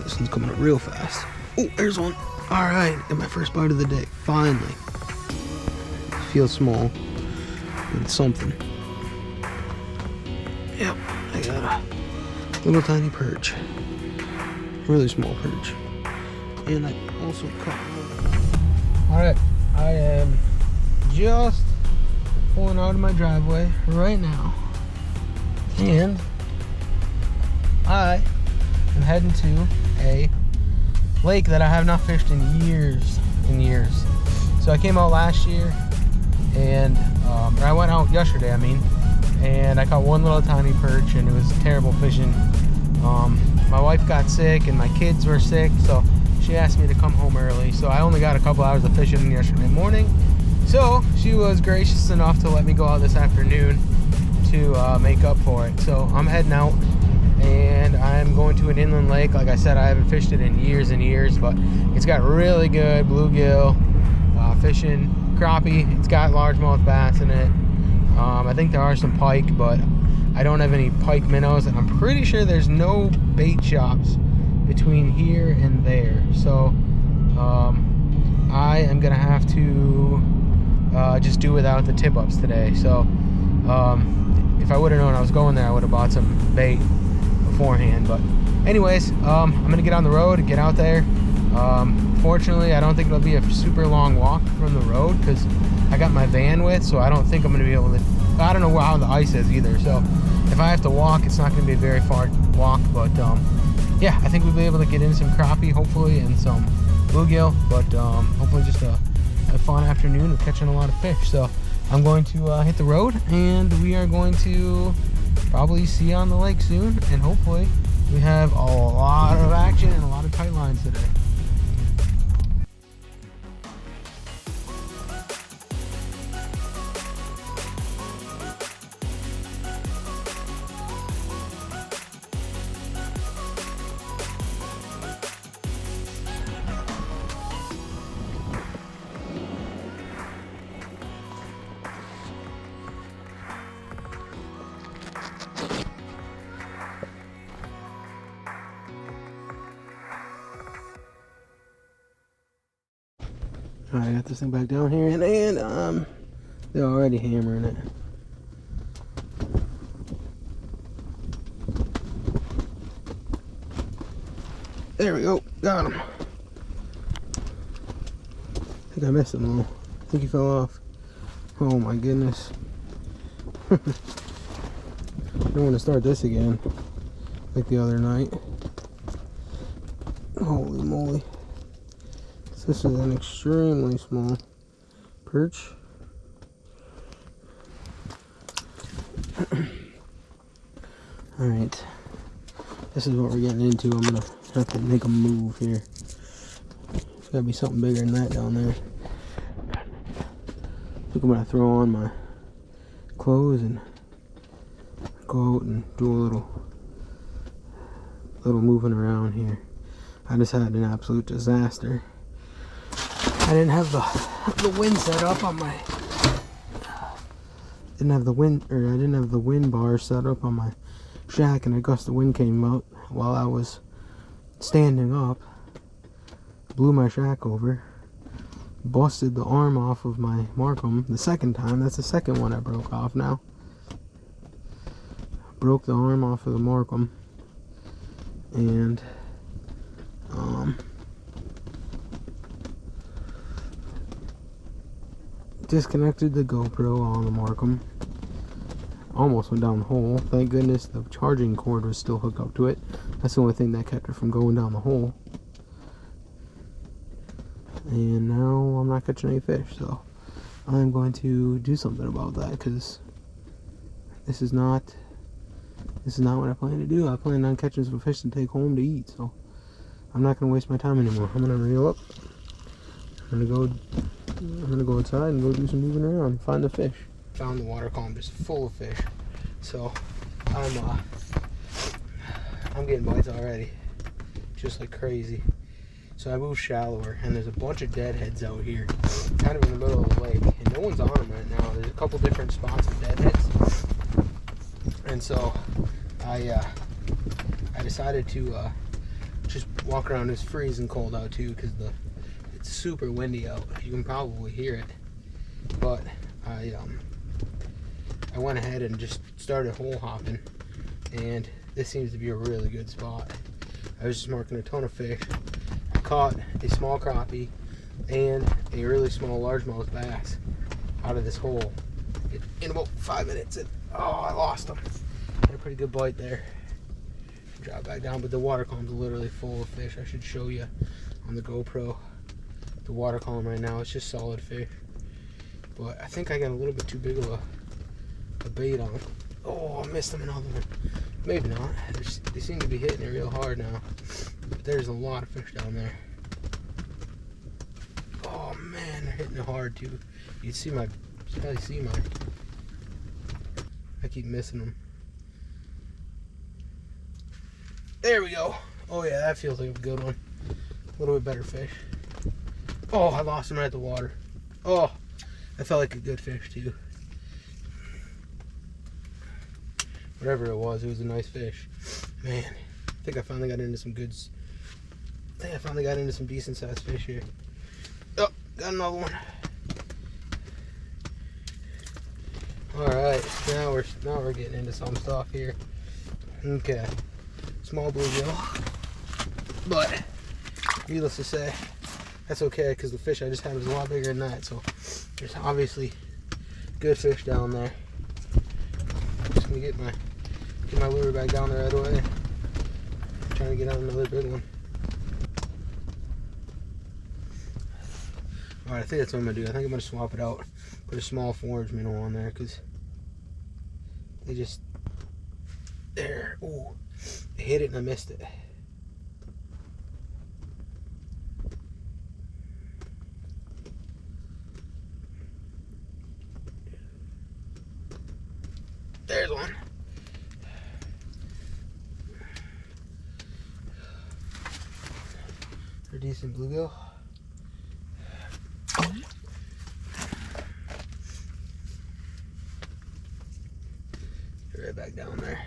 This one's coming up real fast. Oh, there's one. All right, got my first bite of the day. Finally. Feels small, but it's something. Yep, I got a little tiny perch. Really small perch. And I also caught one. All right, I am just pulling out of my driveway right now. And I am heading to a lake that I have not fished in years and years. So I came out last year, and or I went out yesterday, and I caught one little tiny perch, and it was terrible fishing. My wife got sick and my kids were sick, so she asked me to come home early. So I only got a couple hours of fishing yesterday morning. So she was gracious enough to let me go out this afternoon to make up for it. So I'm heading out, and I'm going to an inland lake. Like I said, I haven't fished it in years and years, but it's got really good bluegill fishing, crappie. It's got largemouth bass in it. I think there are some pike, but I don't have any pike minnows, and I'm pretty sure there's no bait shops between here and there. So I am gonna have to just do without the tip-ups today. So if I would have known I was going there, I would have bought some bait beforehand. But anyways, I'm gonna get on the road and get out there. Fortunately, I don't think it'll be a super long walk from the road because I got my van with, so I don't think I'm gonna be able to. I don't know how the ice is either, so if I have to walk, it's not gonna be a very far walk. But yeah, I think we'll be able to get in some crappie hopefully and some bluegill, but hopefully just a fun afternoon of catching a lot of fish. So I'm going to hit the road, and we are going to probably see you on the lake soon, and hopefully we have a lot of action and a lot of tight lines today. Alright, I got this thing back down here, and they're already hammering it. There we go, got him. I think I missed him though. I think he fell off. Oh my goodness. I don't want to start this again like the other night. Holy moly. This is an extremely small perch. Alright, this is what we're getting into. I'm gonna have to make a move here. There's gotta be something bigger than that down there. I think I'm gonna throw on my clothes and go out and do a little moving around here. I just had an absolute disaster. I didn't have the wind set up on my. I didn't have the wind bar set up on my shack, and a gust of wind came out while I was standing up. Blew my shack over. Busted the arm off of my Markham the second time. That's the second one I broke off now. Broke the arm off of the Markham, and disconnected the GoPro on the Markham. Almost went down the hole. Thank goodness the charging cord was still hooked up to it. That's the only thing that kept it from going down the hole. And now I'm not catching any fish, so I'm going to do something about that, because this is not what I plan to do. I plan on catching some fish to take home to eat, so I'm not going to waste my time anymore. I'm going to reel up. I'm gonna go outside and go do some moving around, find the fish. Found the water column just full of fish, so I'm getting bites already, just like crazy. So I moved shallower, and there's a bunch of deadheads out here, kind of in the middle of the lake, and no one's on them right now. There's a couple different spots of deadheads, and so I decided to just walk around. It's freezing cold out too because it's super windy out. You can probably hear it. But I went ahead and just started hole hopping, and this seems to be a really good spot. I was just marking a ton of fish. I caught a small crappie and a really small largemouth bass out of this hole in about 5 minutes. And oh, I lost them. Had a pretty good bite there. Drop back down, but the water column's literally full of fish. I should show you on the GoPro the water column right now. It's just solid fish. But I think I got a little bit too big of a bait on. Oh, I missed them another one. Maybe not. They seem to be hitting it real hard now. But there's a lot of fish down there. Oh man, they're hitting it hard too. You probably see my. I keep missing them. There we go. Oh yeah, that feels like a good one. A little bit better fish. Oh, I lost him right at the water. Oh, that felt like a good fish too. Whatever it was a nice fish. Man, I think I finally got into some goods. I think I finally got into some decent sized fish here. Oh, got another one. Alright, now we're getting into some stuff here. Okay. Small bluegill. But needless to say, that's okay because the fish I just had was a lot bigger than that. So there's obviously good fish down there. I'm just gonna get my lure back down there right away. I'm trying to get on another big one. Alright, I think that's what I'm gonna do. I think I'm gonna swap it out. Put a small forage minnow on there because they just there. Ooh, I hit it and I missed it. There's one. A decent bluegill. Right back down there.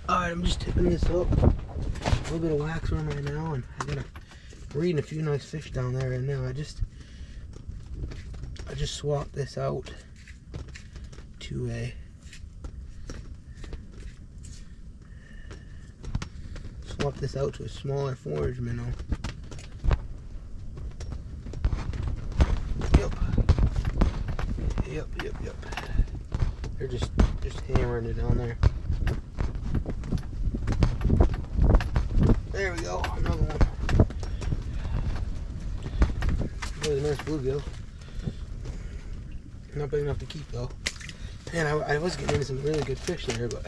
Alright, I'm just tipping this up. A little bit of wax on right now, and I gotta reading a few nice fish down there right now. I just swapped this out to a smaller forage minnow. Yep. They're just hammering it down there. There we go, another one. Really nice bluegill. Not big enough to keep though. Man, I was getting into some really good fish there, but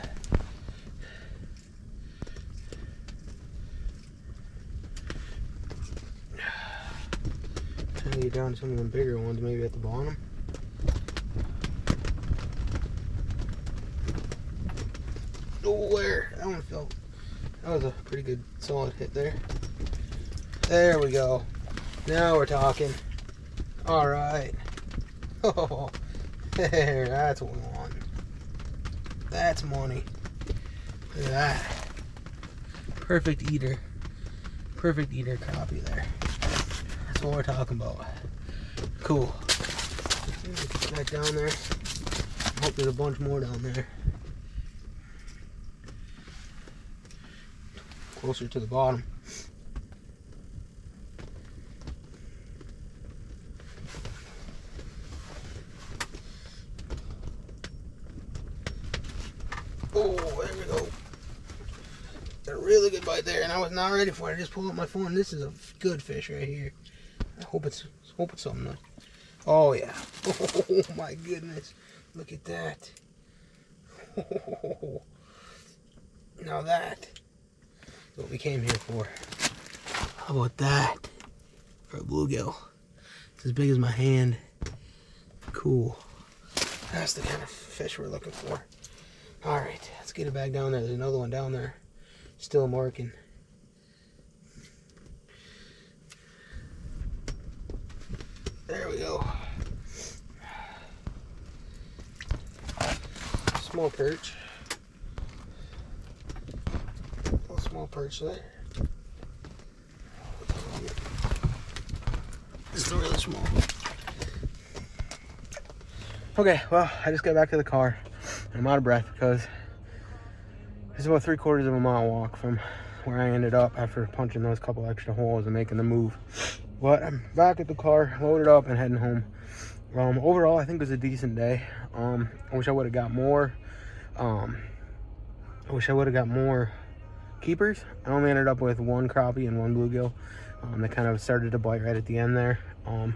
trying to get down to some of them bigger ones, maybe at the bottom. Oh, where? That one fell. That was a pretty good solid hit there. There we go. Now we're talking. Alright. Oh, there, that's what we want. That's money. Look at that. Perfect eater. Perfect eater crappie there. That's what we're talking about. Cool. Get back down there. I hope there's a bunch more down there. Closer to the bottom. Oh, there we go. Got a really good bite there, and I was not ready for it. I just pulled up my phone. This is a good fish right here. I hope it's something nice. Oh yeah. Oh my goodness. Look at that. Oh, now that is what we came here for. How about that for a bluegill? It's as big as my hand. Cool. That's the kind of fish we're looking for. Alright, let's get it back down there. There's another one down there. Still marking. There we go. Small perch. small perch there. This is really small. Okay, well, I just got back to the car and I'm out of breath because it's about 3/4 of a mile walk from where I ended up after punching those couple extra holes and making the move. But I'm back at the car, loaded up and heading home. Overall, I think it was a decent day. I wish I would have got more. I wish I would have got more keepers. I only ended up with 1 crappie and 1 bluegill. They kind of started to bite right at the end there. I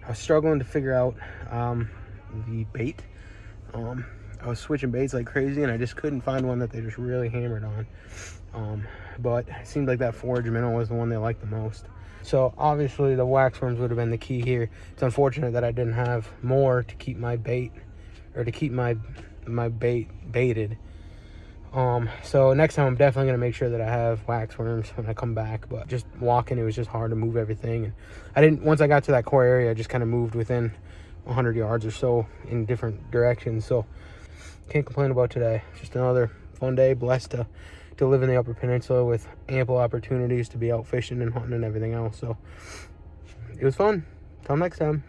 was struggling to figure out the bait. I was switching baits like crazy and I just couldn't find one that they just really hammered on. But it seemed like that forage minnow was the one they liked the most. So obviously the waxworms would have been the key here. It's unfortunate that I didn't have more to keep my bait, or to keep my bait baited. So next time I'm definitely gonna make sure that I have waxworms when I come back. But just walking, it was just hard to move everything, and I didn't. Once I got to that core area, I just kind of moved within 100 yards or so in different directions. So can't complain about today. Just another fun day. Blessed to live in the Upper Peninsula with ample opportunities to be out fishing and hunting and everything else. So it was fun. Till next time.